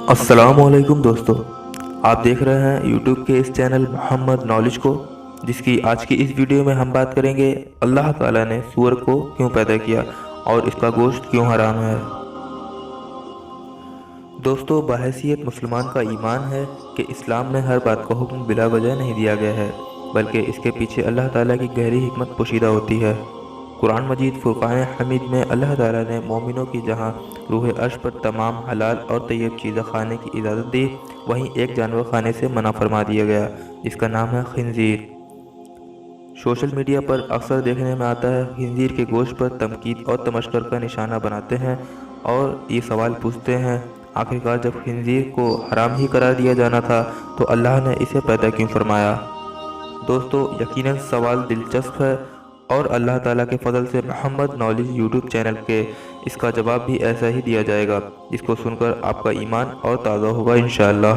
अस्सलाम वालेकुम दोस्तों, आप देख रहे हैं यूट्यूब के इस चैनल मोहम्मद नॉलेज को, जिसकी आज की इस वीडियो में हम बात करेंगे अल्लाह ताला ने सूअर को क्यों पैदा किया और इसका गोश्त क्यों हराम है। दोस्तों, बहैसियत मुसलमान का ईमान है कि इस्लाम में हर बात का हुक्म बिला वजह नहीं दिया गया है, बल्कि इसके पीछे अल्लाह ताला की गहरी हिकमत पोशीदा होती है। कुरान मजीद फुरक़ान हमीद में अल्लाह ताला ने मोमिनों की जहां रूह अर्श पर तमाम हलाल और तैयब चीज़ें खाने की इजाज़त दी, वहीं एक जानवर खाने से मना फरमा दिया गया, जिसका नाम है खिंजीर। सोशल मीडिया पर अक्सर देखने में आता है खिंजीर के गोश्त पर तमकीद और तमस्कर का निशाना बनाते हैं और ये सवाल पूछते हैं, आखिरकार जब खिंजीर को हराम ही करार दिया जाना था तो अल्लाह ने इसे पैदा क्यों फरमाया। दोस्तों, यकीनन सवाल दिलचस्प है और अल्लाह ताला के फजल से मोहम्मद नॉलेज यूट्यूब चैनल के इसका जवाब भी ऐसा ही दिया जाएगा, जिसको सुनकर आपका ईमान और ताज़ा होगा इंशाअल्लाह।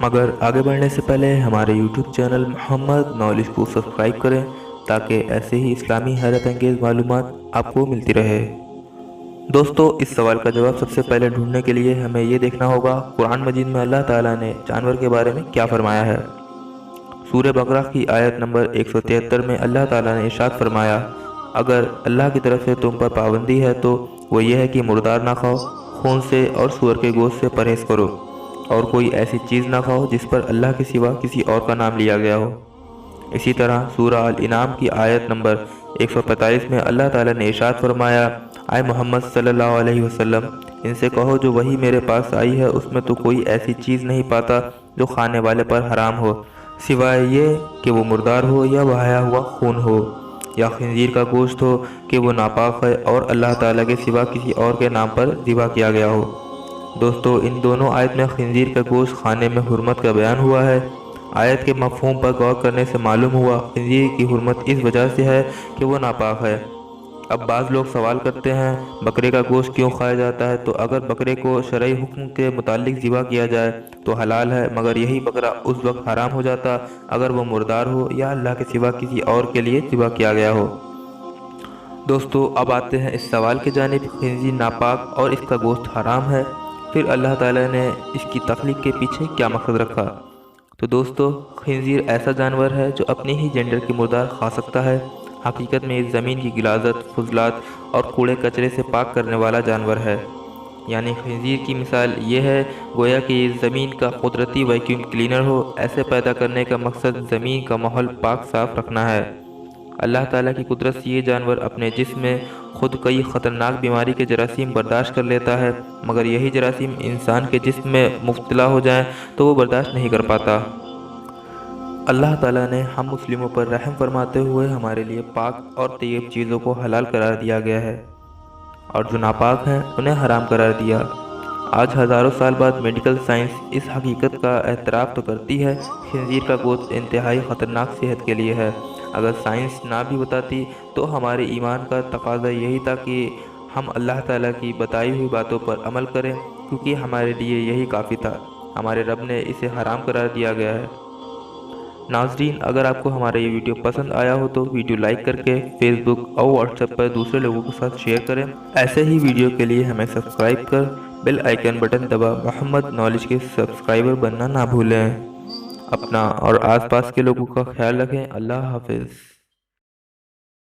मगर आगे बढ़ने से पहले हमारे यूट्यूब चैनल मोहम्मद नॉलेज को सब्सक्राइब करें, ताकि ऐसे ही इस्लामी हैरत अंगेज़ मालूमात आपको मिलती रहे। दोस्तों, इस सवाल का जवाब सबसे पहले ढूंढने के लिए हमें ये देखना होगा कुरान मजीद में अल्लाह ताला ने जानवर के बारे में क्या फरमाया है। सूरह बकरा की आयत नंबर 173 में अल्लाह ताला ने इरशाद फरमाया, अगर अल्लाह की तरफ से तुम पर पाबंदी है तो वो ये है कि मुर्दार ना खाओ, खून से और सूअर के गोश्त से परहेज़ करो, और कोई ऐसी चीज़ ना खाओ जिस पर अल्लाह के सिवा किसी और का नाम लिया गया हो। इसी तरह सूरह अल इनाम की आयत नंबर 145 में अल्लाह ताला ने इरशाद फरमाया, आए मोहम्मद सल्लल्लाहु अलैहि वसल्लम, इनसे कहो जो वही मेरे पास आई है उसमें तो कोई ऐसी चीज़ नहीं पाता जो खाने वाले पर हराम हो, सिवाय ये कि वो मुर्दार हो या बहाया हुआ खून हो या खिंजीर का गोश्त हो कि वो नापाक है और अल्लाह ताला के सिवा किसी और के नाम पर ज़िबा किया गया हो। दोस्तों, इन दोनों आयत में खिंजीर का गोश्त खाने में हुर्मत का बयान हुआ है। आयत के मफ़हूम पर गौर करने से मालूम हुआ खिंजीर की हुर्मत इस वजह से है कि वो नापाक है। अब बाज़ लोग सवाल करते हैं बकरे का गोश्त क्यों खाया जाता है, तो अगर बकरे को शरई हुक्म के मुतालिक ज़िबा किया जाए तो हलाल है, मगर यही बकरा उस वक्त हराम हो जाता अगर वो मुर्दार हो या अल्लाह के सिवा किसी और के लिए ज़िबा किया गया हो। दोस्तों, अब आते हैं इस सवाल की जानिब, खिंजीर नापाक और इसका गोश्त हराम है, फिर अल्लाह ताला ने इसकी तख्लीक के पीछे क्या मकसद रखा। तो दोस्तों, खिंजीर ऐसा जानवर है जो अपनी ही जेंडर की मुर्दार खा सकता है। हकीकत में इस ज़मीन की गिलाज़त, फुजलात और कूड़े कचरे से पाक करने वाला जानवर है। यानी खिंजीर की मिसाल ये है, गोया कि इस ज़मीन का कुदरती वैक्यूम क्लीनर हो। ऐसे पैदा करने का मकसद ज़मीन का माहौल पाक साफ रखना है। अल्लाह ताला की कुदरत से ये जानवर अपने जिस्म में खुद कई ख़तरनाक बीमारी के जरासीम बर्दाश्त कर लेता है, मगर यही जरासीम इंसान के जिस्म में मुब्तला हो जाएं तो वो बर्दाश्त नहीं कर पाता। अल्लाह ताला ने हम मुस्लिमों पर रहम फरमाते हुए हमारे लिए पाक और तैयब चीज़ों को हलाल करार दिया गया है, और जो नापाक हैं उन्हें हराम करार दिया। आज हज़ारों साल बाद मेडिकल साइंस इस हकीकत का एतराफ़ तो करती है, खिंजीर का गोश्त इंतहाई ख़तरनाक सेहत के लिए है। अगर साइंस ना भी बताती तो हमारे ईमान का तकाज़ा यही था कि हम अल्लाह ताला की बताई हुई बातों पर अमल करें, क्योंकि हमारे लिए यही काफ़ी था। हमारे रब ने इसे हराम करार दिया गया है। नाज़रीन, अगर आपको हमारा ये वीडियो पसंद आया हो तो वीडियो लाइक करके फेसबुक और व्हाट्सएप पर दूसरे लोगों के साथ शेयर करें। ऐसे ही वीडियो के लिए हमें सब्सक्राइब कर बेल आइकन बटन दबा मोहम्मद नॉलेज के सब्सक्राइबर बनना ना भूलें। अपना और आसपास के लोगों का ख्याल रखें। अल्लाह हाफिज़।